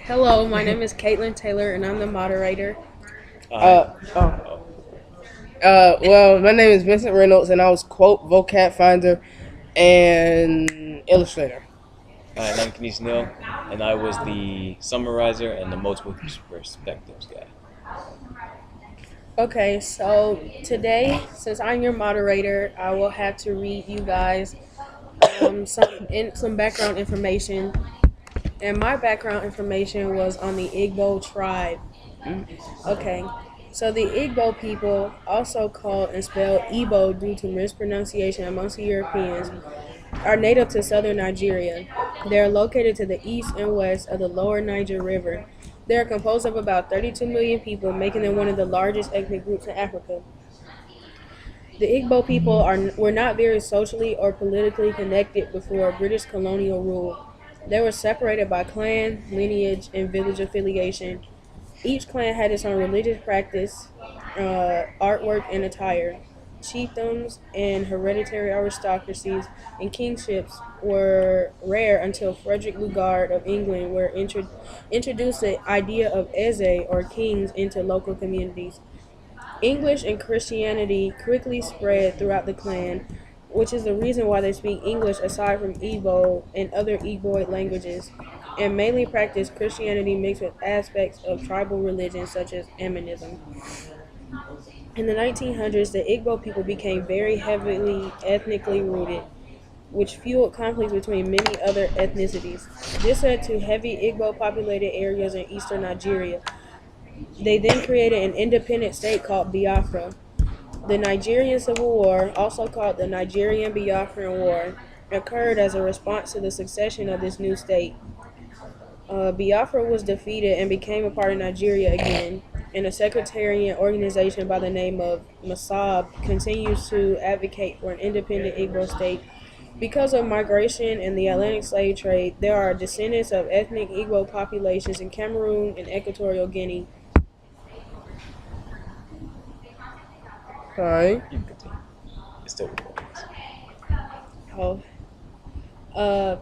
Hello, my name is Caitlin Taylor, and I'm the moderator. Hi. Uh, oh. Well, my name is Vincent Reynolds, and I was quote vocab finder and illustrator. Hi, and I'm Kanish Neal, and I was the summarizer and the multiple perspectives guy. Okay, so today, since I'm your moderator, I will have to read you guys some background information. And my background information was on the Igbo tribe. Okay, so the Igbo people, also called and spelled Igbo due to mispronunciation amongst the Europeans, are native to southern Nigeria. They are located to the east and west of the lower Niger River. They are composed of about 32 million people, making them one of the largest ethnic groups in Africa. The Igbo people were not very socially or politically connected before British colonial rule. They were separated by clan, lineage, and village affiliation. Each clan had its own religious practice, artwork, and attire. Chiefdoms and hereditary aristocracies and kingships were rare until Frederick Lugard of England introduced the idea of eze, or kings, into local communities. English and Christianity quickly spread throughout the clan, which is the reason why they speak English aside from Igbo and other Igboid languages, and mainly practice Christianity mixed with aspects of tribal religions such as Aminism. In the 1900s, the Igbo people became very heavily ethnically rooted, which fueled conflicts between many other ethnicities. This led to heavy Igbo populated areas in eastern Nigeria. They then created an independent state called Biafra. The Nigerian Civil War, also called the Nigerian Biafran War, occurred as a response to the succession of this new state. Biafra was defeated and became a part of Nigeria again, and a sectarian organization by the name of Masab continues to advocate for an independent Igbo state. Because of migration and the Atlantic slave trade, there are descendants of ethnic Igbo populations in Cameroon and Equatorial Guinea. Hi. You can continue. It's still recording. Oh, uh,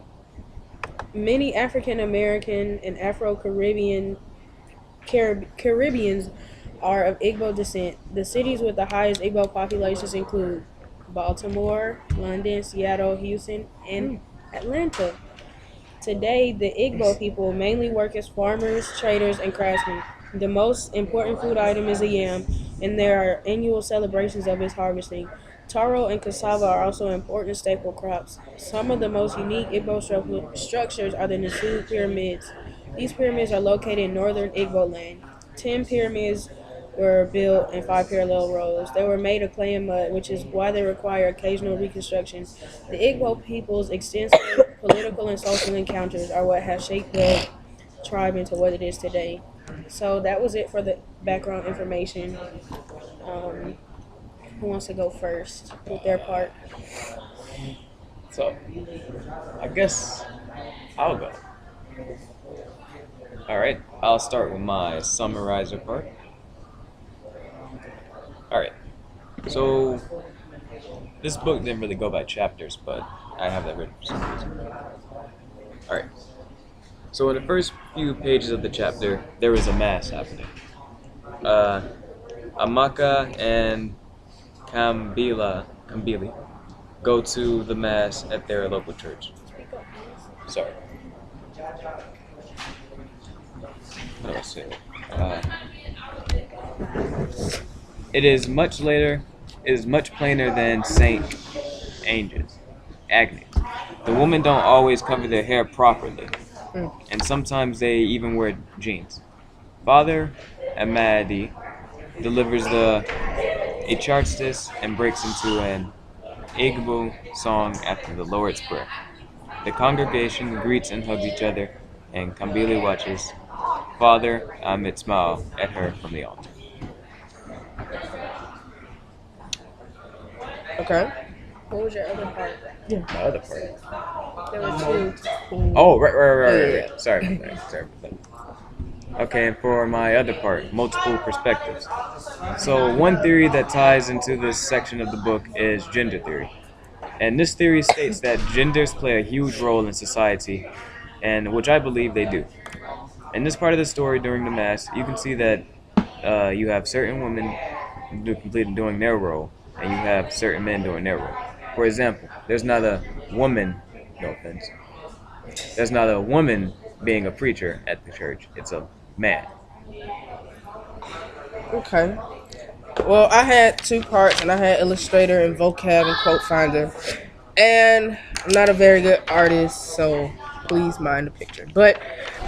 Many African American and Afro Caribbeans are of Igbo descent. The cities with the highest Igbo populations include Baltimore, London, Seattle, Houston, and Atlanta. Today, the Igbo people mainly work as farmers, traders, and craftsmen. The most important food item is a yam, and there are annual celebrations of its harvesting. Taro and cassava are also important staple crops. Some of the most unique Igbo structures are the Nisu pyramids. These pyramids are located in northern Igbo land. 10 pyramids were built in 5 parallel rows. They were made of clay and mud, which is why they require occasional reconstruction. The Igbo people's extensive political and social encounters are what have shaped the tribe into what it is today. So that was it for the background information. Um, who wants to go first with their part? So, I guess I'll go. Alright, I'll start with my summarizer part. Alright, so this book didn't really go by chapters, but I have that written for some reason. Alright, so in the first few pages of the chapter, there is a mass happening. Amaka and Kambili go to the mass at their local church. Sorry. What else say? It is much later. It is much plainer than Saint Agnes. The women don't always cover their hair properly, and sometimes they even wear jeans. Father Amadi delivers a chartistus and breaks into an Igbo song after the Lord's Prayer. The congregation greets and hugs each other, and Kambili watches Father Ahmed smile at her from the altar. Okay. What was your other part? My other part. There were two. Oh, right. Sorry about that. Okay, and for my other part, multiple perspectives. So one theory that ties into this section of the book is gender theory. And this theory states that genders play a huge role in society, and which I believe they do. In this part of the story during the Mass, you can see that you have certain women doing their role, and you have certain men doing their role. For example, there's not a woman, no offense, there's not a woman being a preacher at the church. It's a man. Okay. Well, I had two parts, and I had Illustrator and vocab and quote finder. And I'm not a very good artist, so please mind the picture. But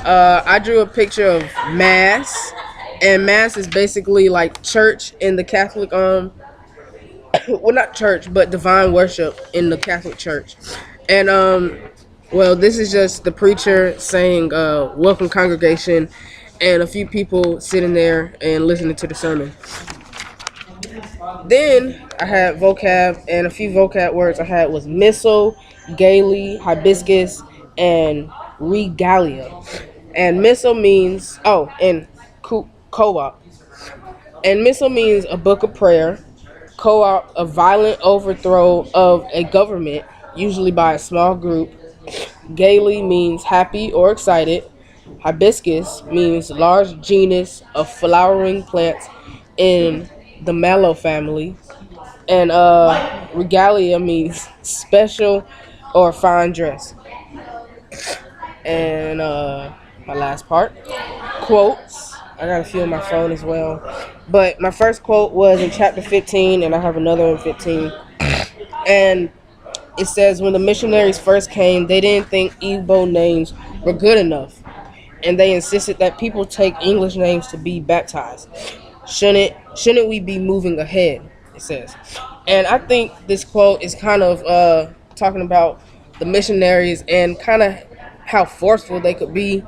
I drew a picture of Mass, and Mass is basically like church in the Catholic well, not church, but divine worship in the Catholic Church. And well, this is just the preacher saying welcome congregation, and a few people sitting there and listening to the sermon. Then I had vocab, and a few vocab words I had was missile, gaily, hibiscus, and regalia. And missile means, and co-op. And missile means a book of prayer. Co-op, a violent overthrow of a government, usually by a small group. Gaily means happy or excited. Hibiscus means large genus of flowering plants in the mallow family. And regalia means special or fine dress. And my last part, quotes. I got a few on my phone as well. But my first quote was in chapter 15, and I have another in 15. And it says, when the missionaries first came, they didn't think Igbo names were good enough. And they insisted that people take English names to be baptized. Shouldn't we be moving ahead, it says. And I think this quote is kind of talking about the missionaries and kind of how forceful they could be,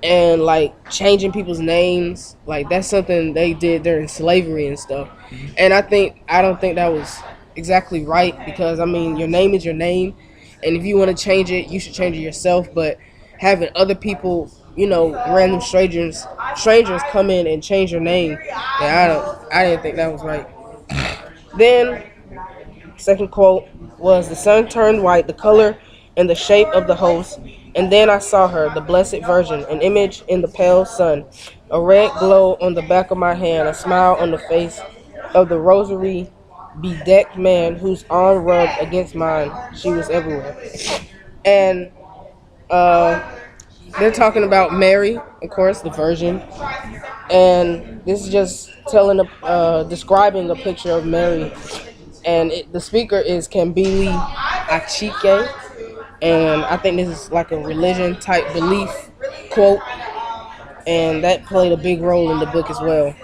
and like changing people's names. Like that's something they did during slavery and stuff. And I don't think that was exactly right, because I mean, your name is your name, and if you want to change it, you should change it yourself. But having other people, random strangers come in and change your name, I didn't think that was right. Then second quote was, the sun turned white, the color and the shape of the host, and then I saw her, the Blessed Virgin, an image in the pale sun, a red glow on the back of my hand, a smile on the face of the rosary bedecked man whose arm rubbed against mine. She was everywhere. And they're talking about Mary, of course, the Virgin. And this is just describing a picture of Mary. And the speaker is Kambili Achike. And I think this is like a religion type belief quote. And that played a big role in the book as well.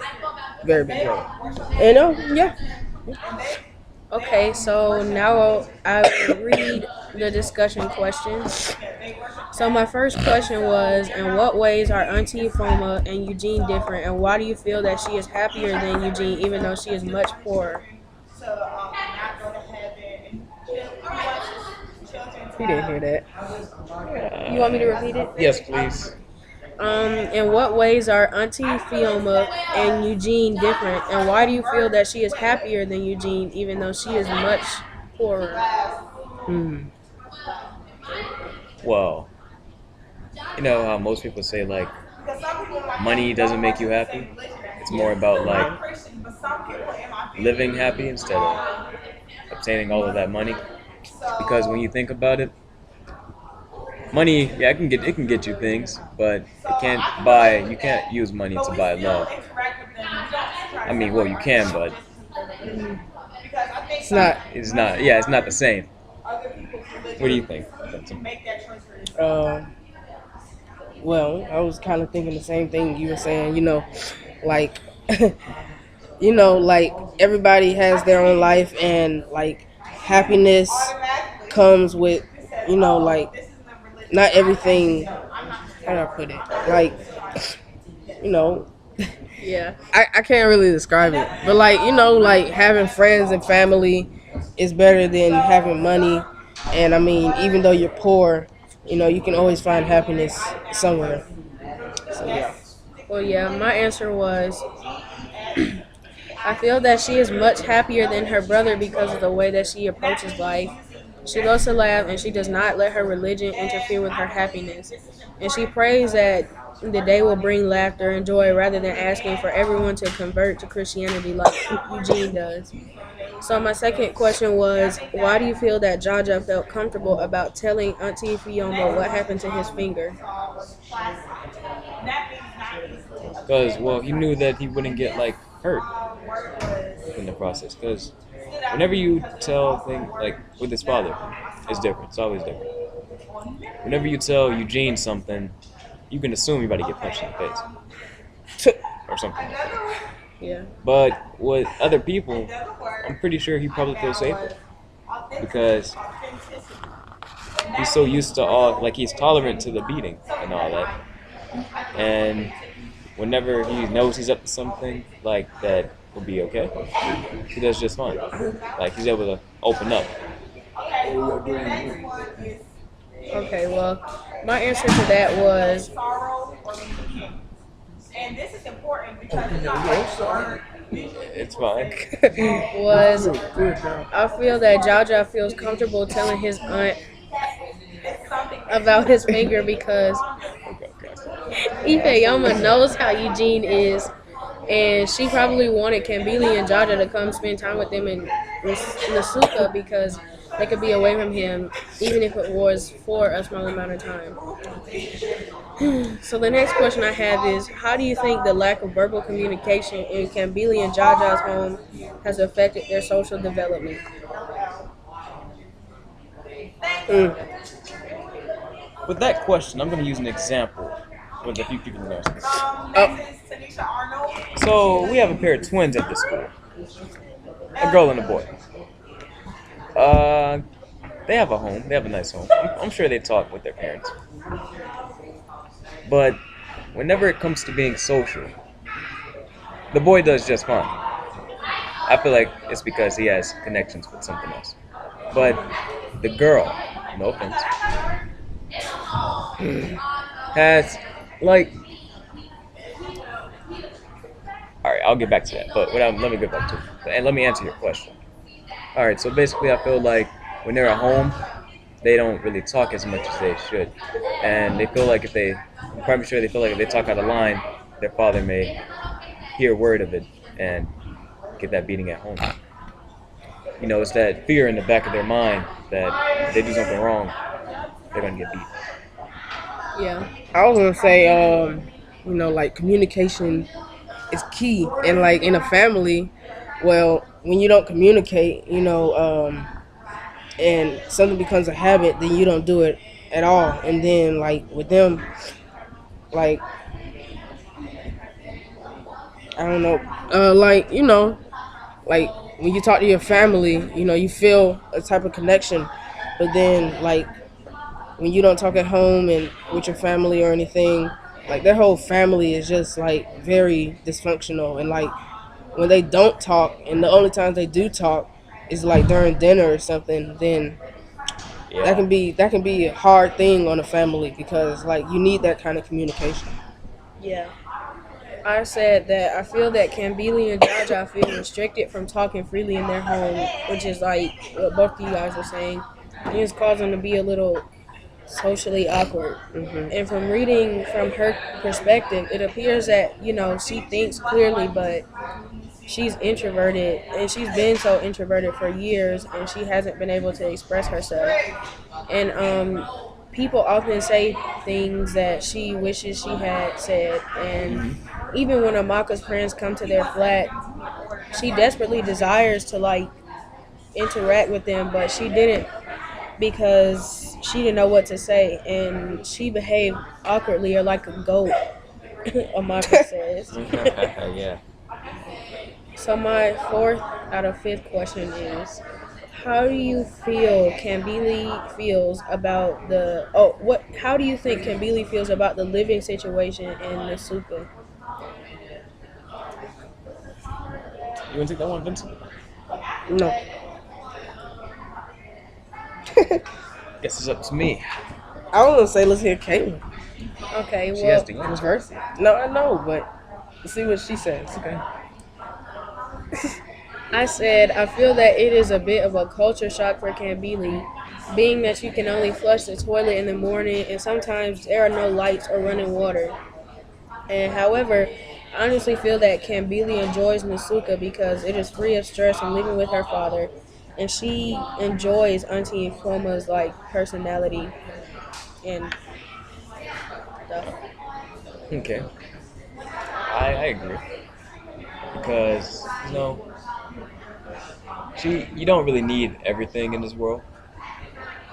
Very big role. And yeah. Okay, so now I will read the discussion questions. So my first question was, in what ways are Auntie Foma and Eugene different, and why do you feel that she is happier than Eugene even though she is much poorer? He didn't hear that. You want me to repeat it? Yes, please. In what ways are Auntie Fioma and Eugene different, and why do you feel that she is happier than Eugene even though she is much poorer? Well, you know how most people say, like, money doesn't make you happy? It's more about, like, living happy instead of obtaining all of that money. Because when you think about it, money, yeah, it can get you things, but you can't use money to buy love. I mean, well, you can, but It's not. it's not the same. What do you think? Well, I was kind of thinking the same thing you were saying. Like, like everybody has their own life, and like happiness comes with, like not everything. How do I put it? Like, Yeah. I can't really describe it, but like like having friends and family is better than having money. And I mean, even though you're poor, you can always find happiness somewhere. So yeah. Well, yeah, my answer was, I feel that she is much happier than her brother because of the way that she approaches life. She loves to laugh, and she does not let her religion interfere with her happiness. And she prays that the day will bring laughter and joy rather than asking for everyone to convert to Christianity like Eugene does. So my second question was, why do you feel that Jaja felt comfortable about telling Auntie Fioma what happened to his finger? Because, well, he knew that he wouldn't get, like, hurt in the process. Because whenever you tell things, like, with his father, it's different. It's always different. Whenever you tell Eugene something, you can assume you're about to get punched in the face. Or something like that. Yeah. But with other people, I'm pretty sure he probably feels safer. Because he's so used to all, like, he's tolerant to the beating and all that. And whenever he knows he's up to something, like, that will be okay, he does just fine. Like, he's able to open up. Okay, well, my answer to that was, and this is important because it's not It's fine. was I feel that Jaja feels comfortable telling his aunt about his finger because Ifeyoma knows how Eugene is, and she probably wanted Kambili and Jaja to come spend time with them in Nasuka because they could be away from him, even if it was for a small amount of time. So the next question I have is, how do you think the lack of verbal communication in Kambili and Jaja's home has affected their social development? With that question, I'm going to use an example with a few people in our school. Tanisha Arnold. So we have a pair of twins at the school, a girl and a boy. They have a home. They have a nice home. I'm sure they talk with their parents. But whenever it comes to being social, the boy does just fine. I feel like it's because he has connections with something else. But the girl, no offense, has, like... Alright, I'll get back to that. But let me get back to it. And let me answer your question. Alright, so basically I feel like when they're at home, they don't really talk as much as they should. And they feel like I'm probably sure they feel like if they talk out of line, their father may hear word of it and get that beating at home. You know, it's that fear in the back of their mind that if they do something wrong, they're going to get beat. Yeah. I was gonna say, like communication is key, and like in a family, well, when you don't communicate, and something becomes a habit, then you don't do it at all, and then like with them, like I don't know, like when you talk to your family, you feel a type of connection, but then like when you don't talk at home and with your family or anything, like their whole family is just like very dysfunctional, and like when they don't talk and the only times they do talk is like during dinner or something, then Yeah. that can be a hard thing on a family because like you need that kind of communication. Yeah. I said that I feel that Kambili and Jaja feel restricted from talking freely in their home, which is like what both of you guys were saying. It just caused them to be a little socially awkward. And from reading from her perspective, it appears that, she thinks clearly, but she's introverted, and she's been so introverted for years, and she hasn't been able to express herself. And people often say things that she wishes she had said, and even when Amaka's friends come to their flat, she desperately desires to like interact with them, but she didn't because she didn't know what to say, and she behaved awkwardly or like a goat, Amaka says. Yeah. So my fourth out of fifth question is, how do you feel Kambili feels about how do you think Kambili feels about the living situation in Nasuka? You want to take that one, Vincent? No. Guess it's up to me. I was gonna say let's hear Caitlin. Okay, She well, has the answer. Reverse it. No, I know, but let's see what she says. Okay. I said I feel that it is a bit of a culture shock for Kambili being that you can only flush the toilet in the morning and sometimes there are no lights or running water. And however, I honestly feel that Kambili enjoys Nasuka because it is free of stress from living with her father, and she enjoys Auntie Infoma's like personality and stuff. Okay, I agree because you don't really need everything in this world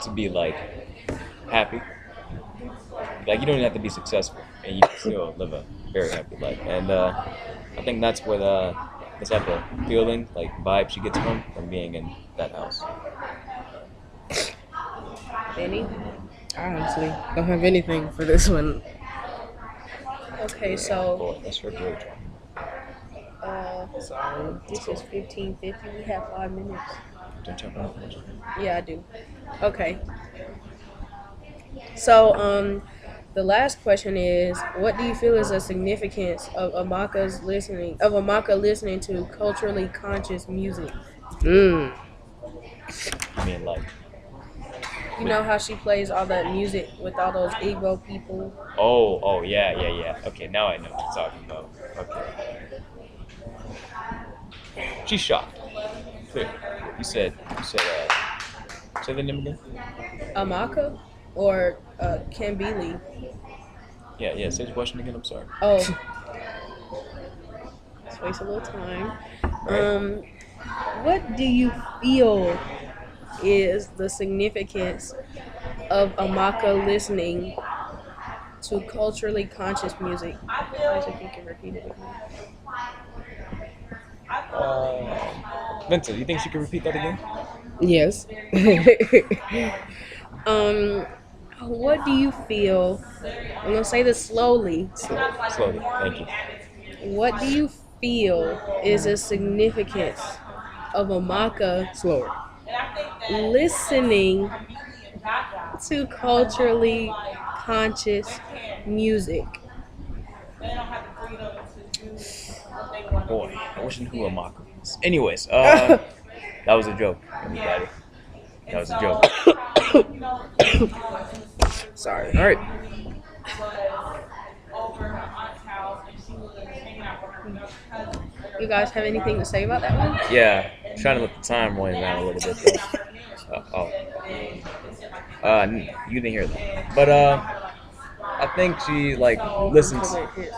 to be like happy. Like you don't have to be successful, and you can still live a very happy life. And I think that's what the type of feeling, like vibe she gets from being in that house. Benny? I honestly don't have anything for this one. Okay, so Boy, that's her great. this is 15:50. We have 5 minutes. Don't jump off. Yeah, I do. Okay. So, the last question is, what do you feel is the significance of Amaka listening to culturally conscious music? Mm. I mean, like, You know how she plays all that music with all those Igbo people? oh, yeah. Okay, now I know what you're talking about. Okay. She's shocked. Clear. You said, say the name again? Amaka or Kambili? Yeah, say the question again, I'm sorry. Oh. Let's waste a little time. Right. What do you feel is the significance of Amaka listening to culturally conscious music? Guys, if you can repeat it again. Vincent, you think she can repeat that again? Yes. What do you feel? I'm gonna say this slowly. Slowly, thank you. What do you feel is the significance of Amaka Slower. listening to culturally conscious music? Boy, I wish I knew who Amaka was. Anyways, that was a joke, everybody. That was a joke. Sorry. All right. You guys have anything to say about that one? Yeah, trying to let the time wind down a little bit though. You didn't hear that, but I think she like listens. Until it hits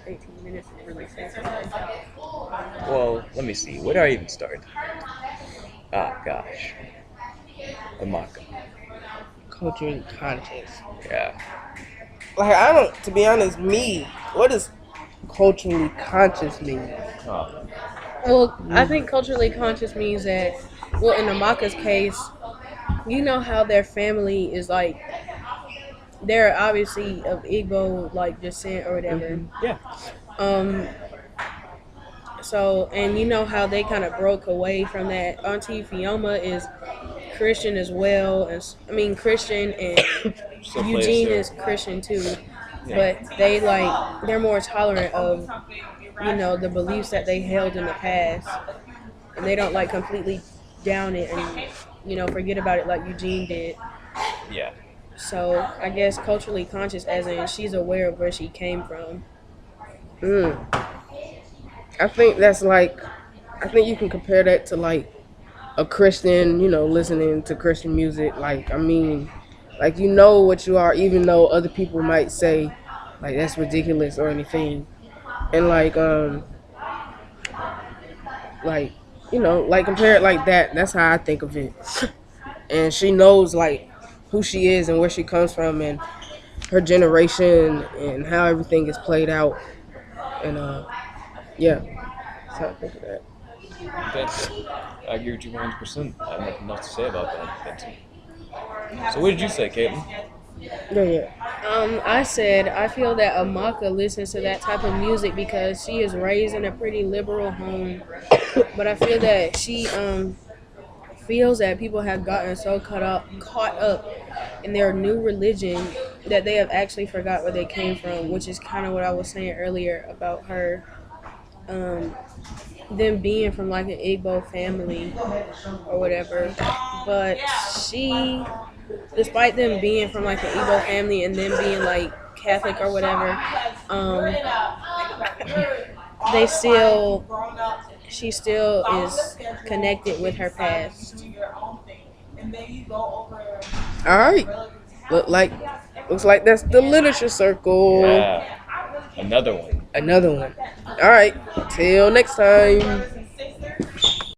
18 minutes and really say something. Well, let me see. Where do I even start? Ah, gosh, Amaka. Culturally conscious. Yeah. Like, I don't, to be honest, what does culturally conscious mean? Oh, Well, I think culturally conscious means that, well, in Amaka's case, you know how their family is like, they're obviously of Igbo like descent or whatever. yeah. So, and you know how they kind of broke away from that. Auntie Fioma is Christian as well, Christian, and Still play Eugene it is Christian too. Yeah. But they're more tolerant of, the beliefs that they held in the past, and they don't like completely down it and forget about it like Eugene did. Yeah. So I guess culturally conscious, as in she's aware of where she came from. I think I think you can compare that to like a Christian, listening to Christian music. Like, I mean, like, you know what you are, even though other people might say, like, that's ridiculous or anything. And like compare it like that. That's how I think of it. And she knows like who she is and where she comes from and her generation and how everything is played out. And yeah, that's how I think of that. I agree with you 100%. I have nothing else to say about that. So what did you say, Caitlin? Yeah. I said I feel that Amaka listens to that type of music because she is raised in a pretty liberal home, but I feel that she feels that people have gotten so caught up in their new religion that they have actually forgot where they came from, which is kind of what I was saying earlier about her them being from like an Igbo family or whatever. But she, despite them being from like an Igbo family and them being like Catholic or whatever, they still, she still is connected with her past. All right. Looks like that's the literature circle. Yeah. Another one. Another one. All right. Till next time.